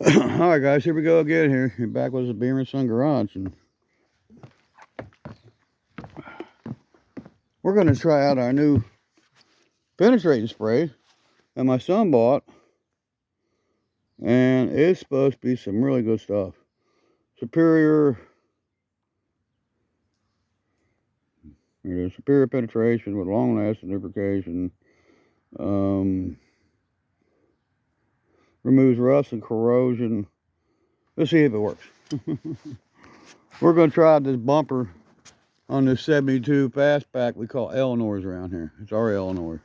Alright guys, here we go again here. You're back with the Beamer Son Garage, and we're going to try out our new penetrating spray that my son bought, and it's supposed to be some really good stuff. Superior penetration with long-lasting lubrication. Removes rust and corrosion. Let's see if it works. We're going to try this bumper on this 72 Fastback we call Eleanors around here. It's our Eleanor.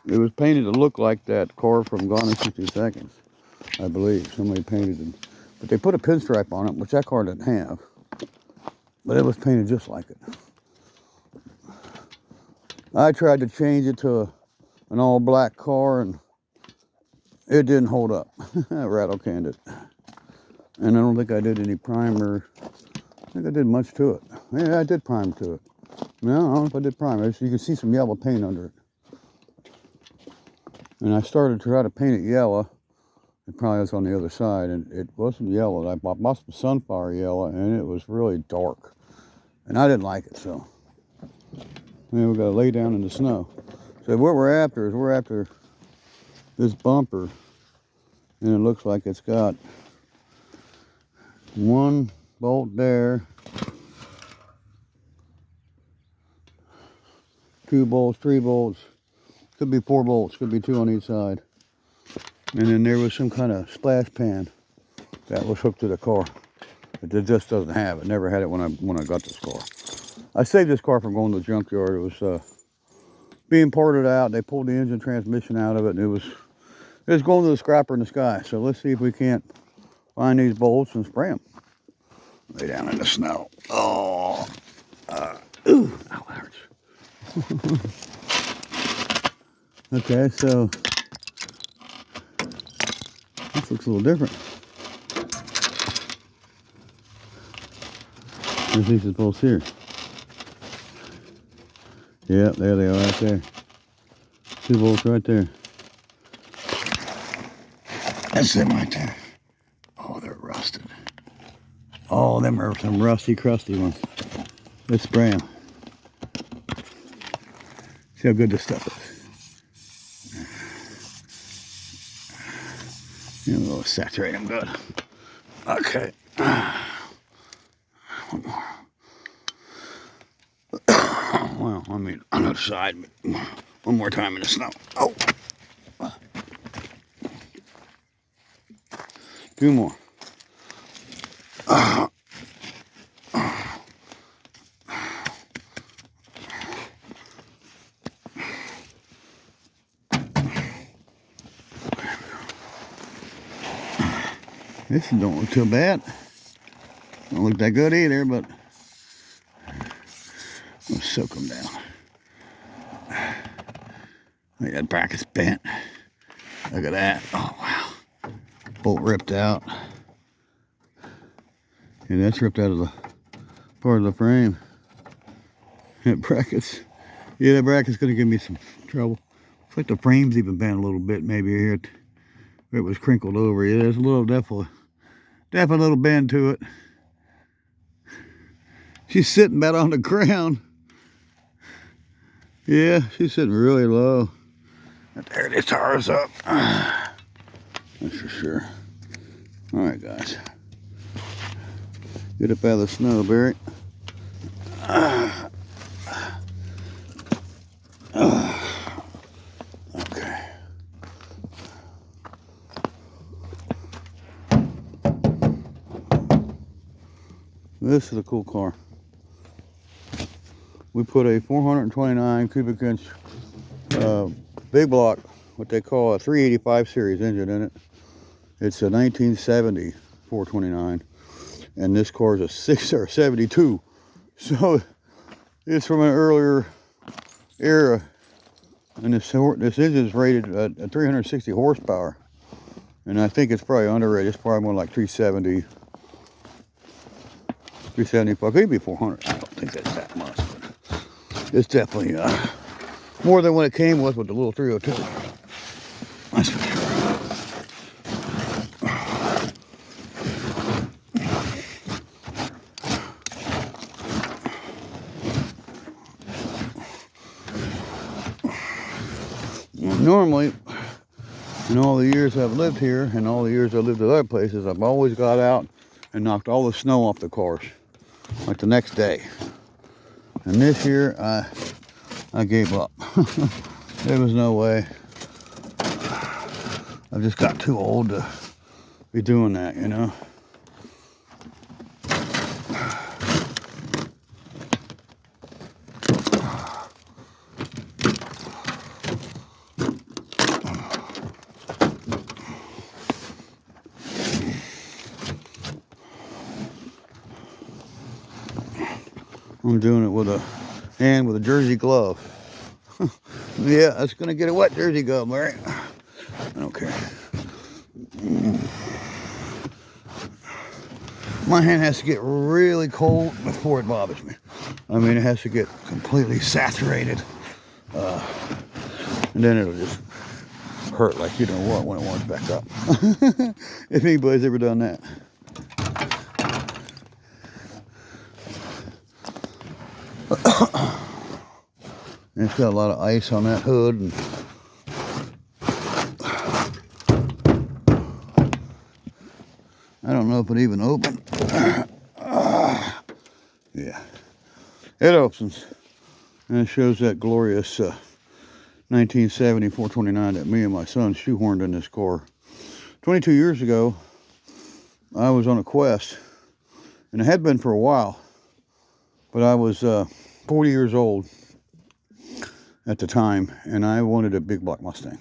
It was painted to look like that car from Gone in 60 Seconds, I believe. Somebody painted it. But they put a pinstripe on it, which that car didn't have. But it was painted just like it. I tried to change it to an all-black car, and it didn't hold up. I rattle canned it. And I don't think I did any primer. I think I did much to it. Yeah, I did prime to it. No, I don't know if I did primer. You can see some yellow paint under it. And I started to try to paint it yellow. It probably was on the other side, and it wasn't yellow. I bought some sunflower yellow, and it was really dark. And I didn't like it, so. Then we got to lay down in the snow. So what we're after is we're after this bumper, and it looks like it's got one bolt there, 2 bolts, 3 bolts, could be 4 bolts, could be 2 on each side. And then there was some kind of splash pan that was hooked to the car. It just doesn't have it. Never had it when I got this car. I saved this car from going to the junkyard. It was being parted out. They pulled the engine transmission out of it, and it was going to the scrapper in the sky. So let's see if we can't find these bolts and spray them. Lay down in the snow. Oh, ooh, ow, that hurts. Okay, so this looks a little different. There's these bolts here. Yep, there they are right there. 2 bolts right there. That's them right there. Oh, they're rusted. Oh, them are some rusty, crusty ones. Let's spray them. See how good this stuff is. And we'll saturate them good. Okay. One more. Well, I mean, on the other side, but one more time in the snow. Oh. 2 more. This don't look too bad. Don't look that good either, but we'll soak them down. Look, that bracket's bent. Look at that. Oh, wow. Bolt ripped out. And that's ripped out of the part of the frame. That bracket's, yeah, that bracket's gonna give me some trouble. Looks like the frame's even bent a little bit, maybe here. It was crinkled over. Yeah, there's a little, definitely a little bend to it. She's sitting about on the ground. Yeah, she's sitting really low. There it is, tires up. That's for sure. All right, guys. Get up out of the snow, Barry. Okay. This is a cool car. We put a 429 cubic inch big block, what they call a 385 series engine in it. It's a 1970 429, and this car is a 72. So it's from an earlier era, and this engine is rated at 360 horsepower, and I think it's probably underrated. It's probably more like 370. 375, maybe 400. I don't think that's that much, but it's definitely more than what it came with the little 302. That's for sure. normally, in all the years I've lived here and all the years I've lived at other places, I've always got out and knocked all the snow off the cars, like the next day. And this year, I gave up. There was no way. I just got too old to be doing that, you know. I'm doing it with a hand with a jersey glove. Yeah, it's gonna get a wet jersey glove, Larry. I don't care. My hand has to get really cold before it bothers me. I mean, it has to get completely saturated, and then it'll just hurt like you know what when it warms back up. If anybody's ever done that. It's got a lot of ice on that hood. And I don't know if it even opened. Yeah, it opens. And it shows that glorious 1970 429 that me and my son shoehorned in this car. 22 years ago, I was on a quest, and it had been for a while, but I was 40 years old at the time, and I wanted a big block Mustang.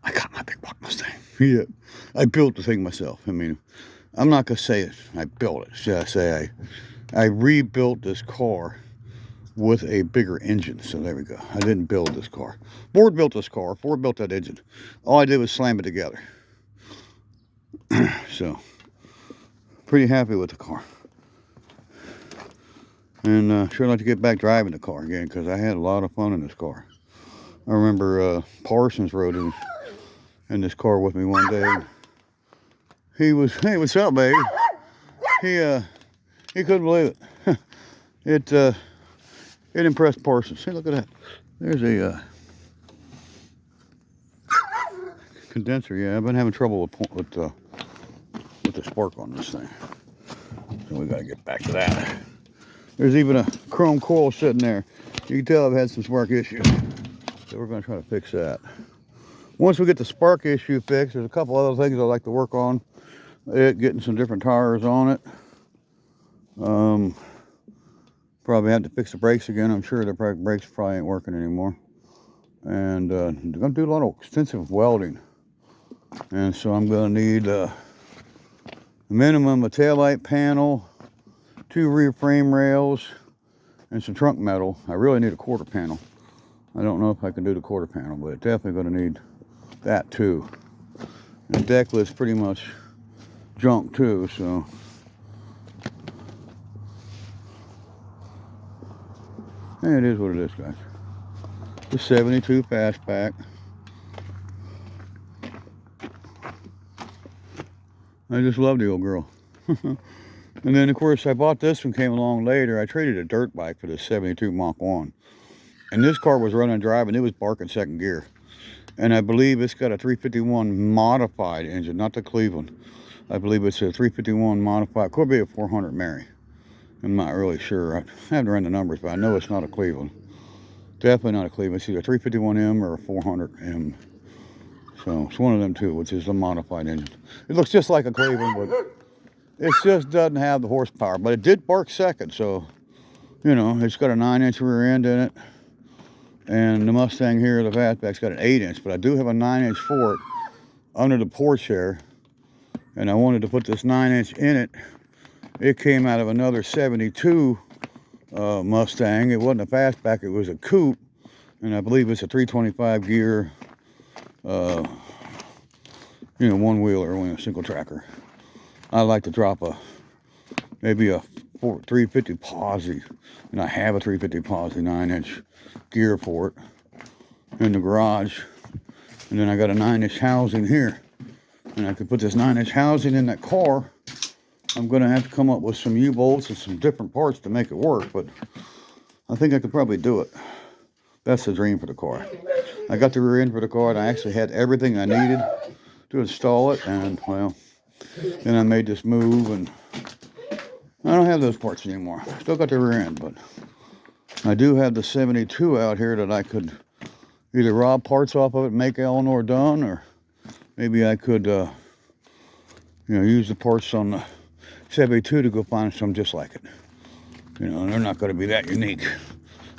I got my big block Mustang. Yeah, I built the thing myself. I mean, I'm not gonna say it. I built it. Should I say I rebuilt this car with a bigger engine. So there we go. I didn't build this car. Ford built this car. Ford built that engine. All I did was slam it together. So pretty happy with the car. And sure like to get back driving the car again because I had a lot of fun in this car. I remember Parsons rode in this car with me one day. He was, hey, what's up, baby? He couldn't believe it. It impressed Parsons. Hey, look at that. There's a condenser. Yeah, I've been having trouble with the spark on this thing. So we got to get back to that. There's even a chrome coil sitting there. You can tell I've had some spark issues. So we're going to try to fix that. Once we get the spark issue fixed, there's a couple other things I'd like to work on. Getting some different tires on it. Probably have to fix the brakes again. I'm sure the brakes probably ain't working anymore. And I'm going to do a lot of extensive welding. And so I'm going to need a minimum a taillight panel, 2 rear frame rails, and some trunk metal. I really need a quarter panel. I don't know if I can do the quarter panel, but definitely going to need that too. The deck list's pretty much junk too, so. Hey, it is what it is, guys. The 72 Fastback. I just love the old girl. And then, of course, I bought this one, came along later. I traded a dirt bike for the 72 Mach 1. And this car was running dry, and it was barking second gear. And I believe it's got a 351 modified engine, not the Cleveland. I believe it's a 351 modified. Could be a 400 Mary. I'm not really sure. I haven't run the numbers, but I know it's not a Cleveland. Definitely not a Cleveland. It's either a 351M or a 400M. So it's one of them two, which is a modified engine. It looks just like a Cleveland, but it just doesn't have the horsepower. But it did bark second, so, you know, it's got a 9-inch rear end in it. And the Mustang here, the Fastback's got an 8-inch, but I do have a 9-inch for it under the porch here. And I wanted to put this 9-inch in it. It came out of another 72 Mustang. It wasn't a Fastback, it was a coupe. And I believe it's a 325 gear, you know, one-wheeler, a single tracker. I like to drop maybe a 350 posi. And I have a 350 posi 9-inch gear for it in the garage. And then I got a 9-inch housing here. And I could put this 9-inch housing in that car. I'm going to have to come up with some U-bolts and some different parts to make it work, but I think I could probably do it. That's the dream for the car. I got the rear end for the car, and I actually had everything I needed to install it. And well, then I made this move, and I don't have those parts anymore. Still got the rear end, but I do have the 72 out here that I could either rob parts off of it and make Eleanor done, or maybe I could, use the parts on the 72 to go find some just like it. They're not going to be that unique.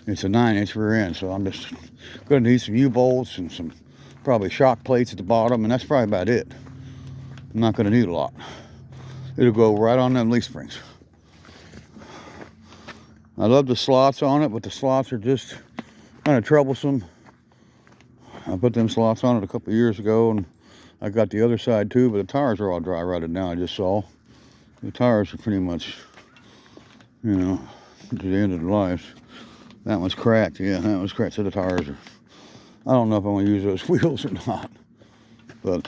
It's a 9-inch rear end, so I'm just going to need some U-bolts and some probably shock plates at the bottom, and that's probably about it. I'm not going to need a lot. It'll go right on them leaf springs. I love the slots on it, but the slots are just kind of troublesome. I put them slots on it a couple of years ago, and I got the other side too, but the tires are all dry rotted now. I just saw the tires are pretty much, to the end of the life. That one's cracked. Yeah, that one's cracked. So the tires are, I don't know if I want to use those wheels or not, but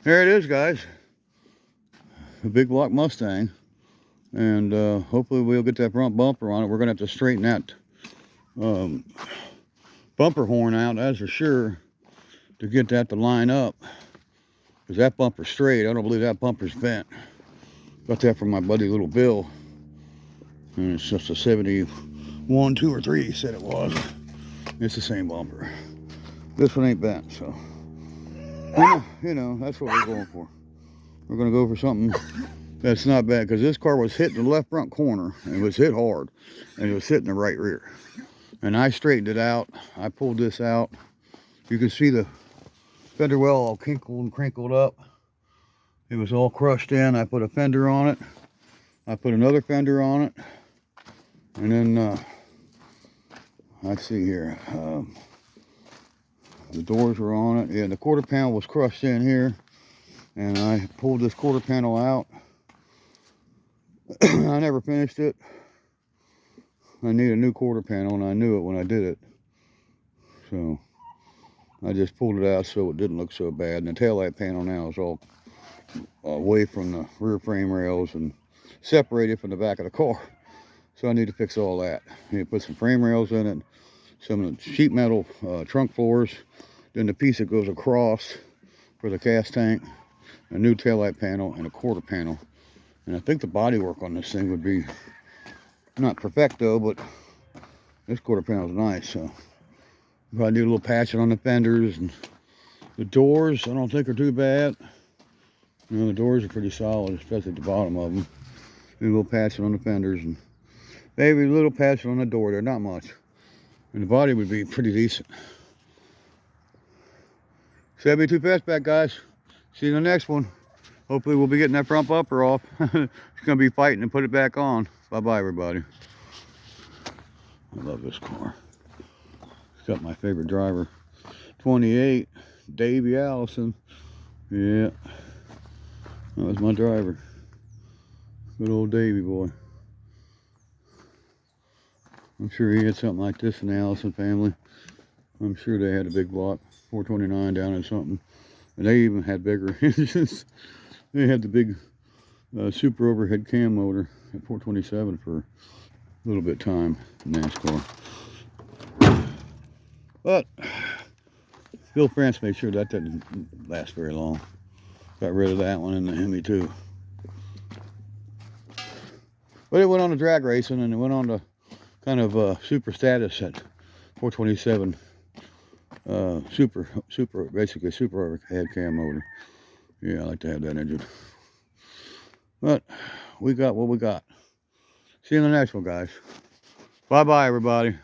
there it is, guys. A big block Mustang, and hopefully we'll get that front bumper on it. We're gonna have to straighten that bumper horn out, that's for sure, to get that to line up, because that bumper's straight. I don't believe that bumper's bent. Got that from my buddy Little Bill, and it's just a 71, 2, or 3 he said it was. It's the same bumper. This one ain't bent, so that's what we're going for. We're gonna go for something that's not bad, because this car was hit in the left front corner, and it was hit hard, and it was hit in the right rear. And I straightened it out. I pulled this out. You can see the fender well all kinkled and crinkled up. It was all crushed in. I put a fender on it. I put another fender on it. And then, let's see here. The doors were on it. Yeah, the quarter panel was crushed in here. And I pulled this quarter panel out. I never finished it. I need a new quarter panel, and I knew it when I did it. So I just pulled it out so it didn't look so bad. And the taillight panel now is all away from the rear frame rails and separated from the back of the car. So I need to fix all that. I need to put some frame rails in it, some of the sheet metal trunk floors, then the piece that goes across for the gas tank, a new taillight panel, and a quarter panel. And I think the body work on this thing would be not perfecto, but this quarter panel is nice. So probably do a little patching on the fenders, and the doors I don't think are too bad. The doors are pretty solid, especially at the bottom of them. Do a little patching on the fenders, and maybe a little patching on the door there, not much. And the body would be pretty decent. 72 Fastback, guys. See you in the next one. Hopefully we'll be getting that front bumper off. It's going to be fighting to put it back on. Bye-bye, everybody. I love this car. It's got my favorite driver. 28, Davey Allison. Yeah. That was my driver. Good old Davey boy. I'm sure he had something like this in the Allison family. I'm sure they had a big block, 429 down or something. And they even had bigger engines. They had the big super overhead cam motor at 427 for a little bit of time in NASCAR. But Bill France made sure that didn't last very long. Got rid of that one and the Hemi too. But it went on to drag racing, and it went on to kind of super status at 427. Basically super overhead cam motor. Yeah, I like to have that engine. But we got what we got. See you in the next one, guys. Bye-bye, everybody.